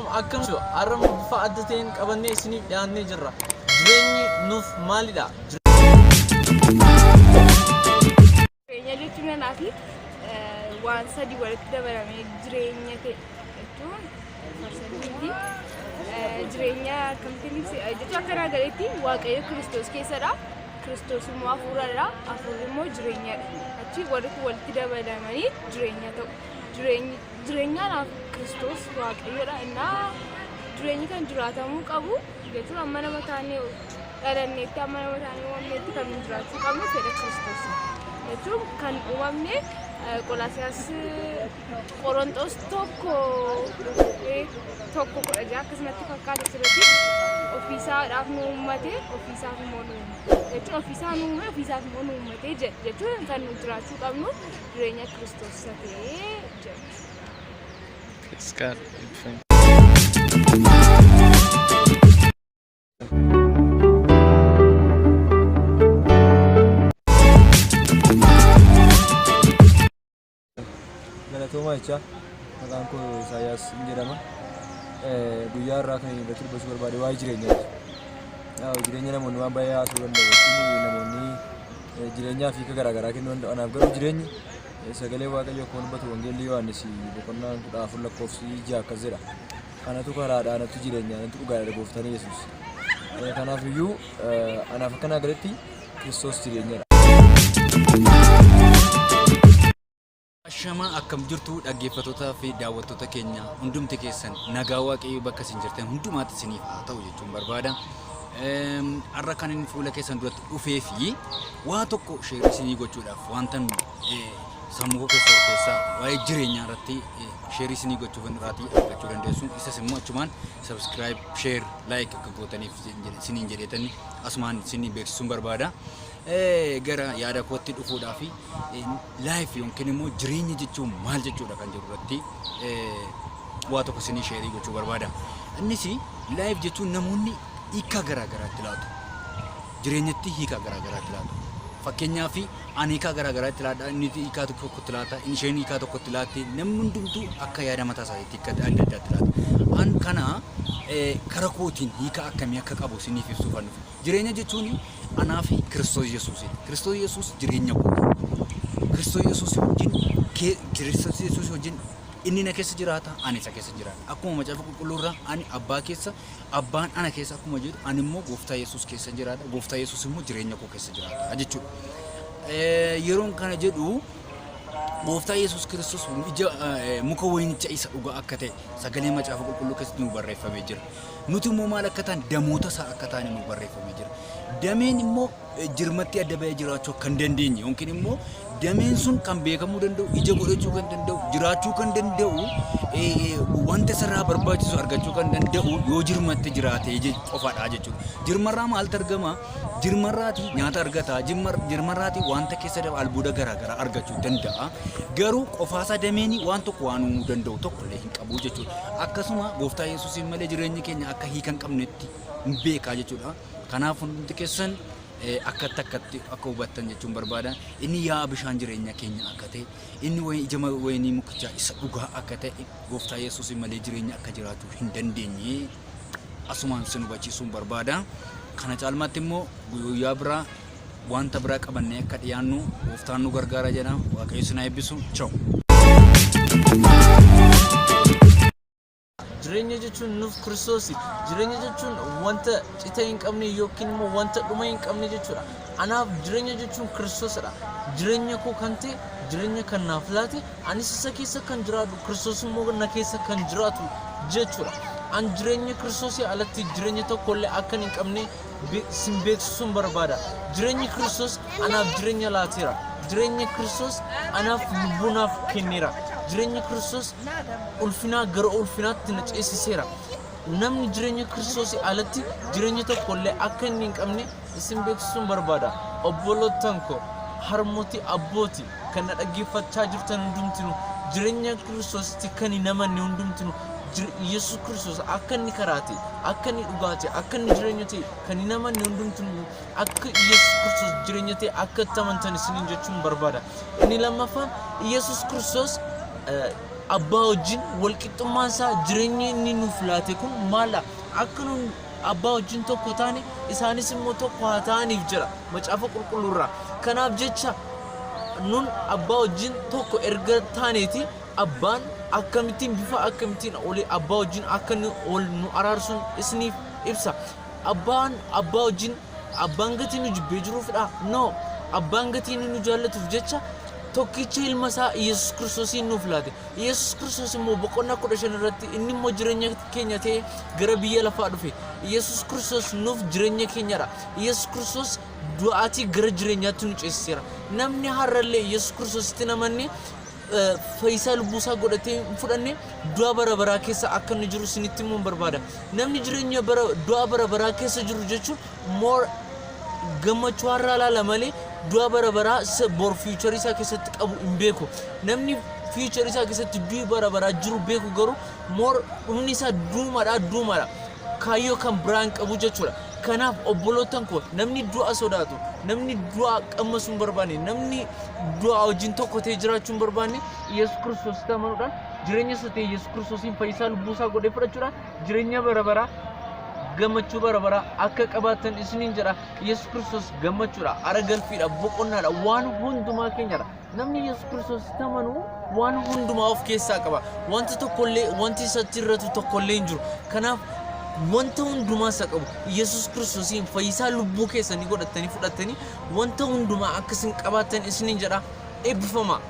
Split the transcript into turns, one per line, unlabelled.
akkam shu arama bifa addateen qabannee isiniif dhiyaannee jirra. Jireenyi nuuf maalidha?
Jireenya jechuun naafi waan sadii walitti dabalamee jireenya ta'e jechuun farsaniiti. Jireenya akkamitti jechuun akkana galeetti Waaqayyo Kiristoos keessadha. Kiristoos immoo hafuuradha. Hafuurri immoo jireenyadha. Achi walitti dabalamanii jireenya ta'u. Jireenyaadhaaf Kiristoos Waaqayyodha. Innaa jireenyi kan jiraatamuu qabu jechuun amma nama taanee dhalanneetti amma nama taanee uumamneetti kan jiraachuu qabnu fedha Kiristoos jechuun kan uumamne Qolaasiyaas Qorontos tokko kudha jaha akkasumatti fakkaata sirriitti ofiisaadhaaf nu uummate ofiisaaf immoo nu jechuun ofiisaa nu uume ofiisaaf immoo nu uummate jechuun kan nu jiraachuu qabnu jireenya Kiristoos ta'ee jechuudha.
It's got
Galatoomaa jecha maqaan koo Isaayyaas jedhama. Guyyaa irraa kan irratti dubbachuu barbaade waa'ee jireenyaati. Jireenya namoonni waan baay'ee haasa'uu danda'u. Namoonni jireenyaa fi hiika garaagaraa kennuu danda'u. Anaaf garuu jireenyi sagalee Waaqayyoo akkuma dubbatu Wangeelli Yohaannis boqonnaa 14 lakkoofsi 6 akkas jedha. Kanatu karaadha, anatu jireenya, anatu dhugaadha gooftanii Yesuus. Kanaaf iyyuu anaaf akka naagaletti Kiristoos jireenyadha.
Shama akkam jirtu dhaggeeffattootaa fi daawwattoota keenya hundumti keessan nagaa Waaqayyoo bakka isin jirtan hundumaatti isiniif haa ta'u jechuun barbaada. Har'a kan inni fuula keessan duratti dhufee fi waa tokko sheerii isinii gochuudhaaf wantan sammuu keessaa waa'ee jireenyaa irratti sheerii isinii gochuuf irratti argachuu dandeessu. Isas immoo achumaan subscribe, share, like akka gootaniif isiniin jedheetanii asumaan isinii beeksisuun barbaada. Gara yaada kootti dhufuudhaaf live yookiin immoo jireenya jechuun maal jechuudha kan jiru irratti waa tokko isinii sheerii gochuu barbaada. Innis live jechuun namoonni hiika garaagaraatti laatu. Jireenyatti hiika garaagaraatti laatu. Fakkeenyaaf ani hiika garaagaraatti laadha, inni hiika tokkotti laata, isheen hiika tokkotti laatti, namni hundumtuu akka yaada mataa isaatti hiika adda addaatti laata. An kana karaa kootiin hiika akkamii akka qabu isiniif ibsuuf dhufe. Jireenya jechuun anaa fi Kiristoos Yesuus. Kiristoos Yesuus jireenya kooti. Kiristoos Yesuus wajjin inni na keessa jiraata, ani isa keessa jiraata. Akkuma macaafa qulqulluu irraa ani abbaa keessa, abbaan ana keessa akkuma jedhu ani immoo gooftaa Yesuus keessa jiraata. Gooftaa Yesuus immoo jireenya koo keessa jiraata jechuudha. Yeroon kana jedhu gooftaa Yesuus Kiristoos muka wayinicha isa dhugaa akka ta'e sagalee macaafa qulqulluu keessatti nu barreeffamee jira. Nuti immoo maal akka ta'an damoota isaa akka ta'an nu barreeffamee jira. Dameen immoo jirmatti adda ba'ee jiraachuu kan dandeenye yookiin immoo dameen sun kan beekamuu danda'u, ija godhachuu kan danda'u, jiraachuu kan danda'u, wanta sarara barbaachisu argachuu kan danda'u yoo jirmatti jiraate qofaadha jechuudha. Jirmarraa maaltu argama? Jirmarraati nyaata argata, jirmarraati wanta keessa albuuda garaagaraa argachuu danda'a. Garuu qofaasaa dameen waan tokko waan uumuu danda'u tokko illee hin qabu jechuudha. Akkasuma gooftaa Yesuusiin malee jireenyi keenya akka hiika hin qabnetti hin beekaa jechuudha. Kanaaf hundi keessan akkatti akka hubattan jechuun barbaada. Inni yaa bishaan jireenya keenya akka ta'e, inni ija wayinii mukichaa isa dhugaa akka ta'e, gooftaa Yesuusiin malee jireenya akka jiraachuu hin dandeenye asumaan sin hubachiisuun barbaada. Kana caalmaatti immoo guyyaa biraa wanta biraa qabannee akka dhiyaannu gooftaan nu gargaara jedha. Waaqayyo isin haa eebbisu. Ciao.
Jireenya jechuun nuuf Kiristoos. Jireenya jechuun wanta cita hin qabne yookiin immoo wanta dhuma hin qabne jechuudha. Anaaf jireenya jechuun Kiristoosidha. Jireenya koo kan ta'e, jireenya kan naaf laate, anis isa keessa kan jiraatu, Kiristoos immoo na keessa kan jiraatu jechuudha. An jireenya Kiristoosii alatti jireenya tokkollee akka hin qabne sin beeksisuun barbaada. Jireenyi Kiristoos anaaf jireenya laateera. Jireenyi Kiristoos anaaf lubbuu naaf kenneera. Jireenyi Kiristoos ulfinaa gara ulfinaatti na ceesiseera. Namni jireenya Kiristoosii alatti jireenya tokkollee akka hin qabne isin beeksisuun barbaada. Obbolootaan koo harmootii abbootii kan na dhaggeeffachaa jirtan hundumtinu jireenya Kiristoositti kan hin amanne hundumtinu Yesuus Kiristoos akka inni karaate, akka inni dhugaate, akka inni jireenya ta'e kan hin amanne hundumtinu akka Yesuus Kiristoos jireenya ta'e akka itti amantan isiniin jechuun barbaada. Inni lammaffaan Yesuus Kiristoos abbaa wajjin walqixxummaan isaa jireenya inni nuuf laate kun maala akka nun abbaa wajjin tokko taane isaanis immoo tokko haa ta'aniif jira macaafa qulqulluurraa kanaaf jecha nun abbaa wajjin tokko erga taaneeti abbaan akkamittiin bifa akkamittiin oli abbaa wajjin akka ol nu araarsuun isiniif ibsa abbaan wajjin abbaan gatii nu jibbee jiruufidha no abbaan gatii nu jaallatuuf jecha tokkicha ilma isaa Yesuus Kiristoosiin nuuf laate Yesuus Kiristoos immoo boqonnaa 15 irratti inni immoo jireenya keenya ta'ee gara biyya lafaa dhufe Yesuus Kiristoos nuuf jireenya keenyadha Yesuus Kiristoos du'aatii gara jireenyaatti nu ceesiseera namni har'allee Yesuus Kiristoositti namanne fayyisaa lubbuusaa godhatee fudhanne du'a bara baraa keessa akka inni jiru isinitti immoo barbaada namni jireenya du'a bara baraa keessa jiru jechuun more gammachuu har'aa laala malee du'a bara baraa bor future isaa keessatti qabu hin beeku namni future isaa keessatti du'a bara baraa jiru beeku garuu more dhumni isaa duumaadha kaayyoo kan biraan qabu jechuudha kanaaf obboloottan koo namni du'a sodaatu namni du'a qammasuun barbaanne namni du'a wajjin tokko ta'ee jiraachuun barbaanne Yesuus Kiristoos tamanuudhaan jireenya isaa ta'e Yesuus Kiristoosiin fayyisaa lubbuusaa godhee fudhachuudhaan jireenya bara baraa gammachuu bara baraa akka qabaatan isiniin jedha Yesuus Kiristoos gammachuudha ara galfiidha boqonnaadha waan hundumaa keenyadha namni Yesuus Kiristoos tamanu waan hundumaa of keessaa qaba wanti tokkollee wanti isatti irratu tokkollee hin jiru kanaaf wanta hundumaa isa qabu Yesuus Kiristoosiin fayyisaa lubbuu keessanii godhatanii fudhatanii wanta hundumaa akka isin qabaatan isiniin jedha eebbifamaa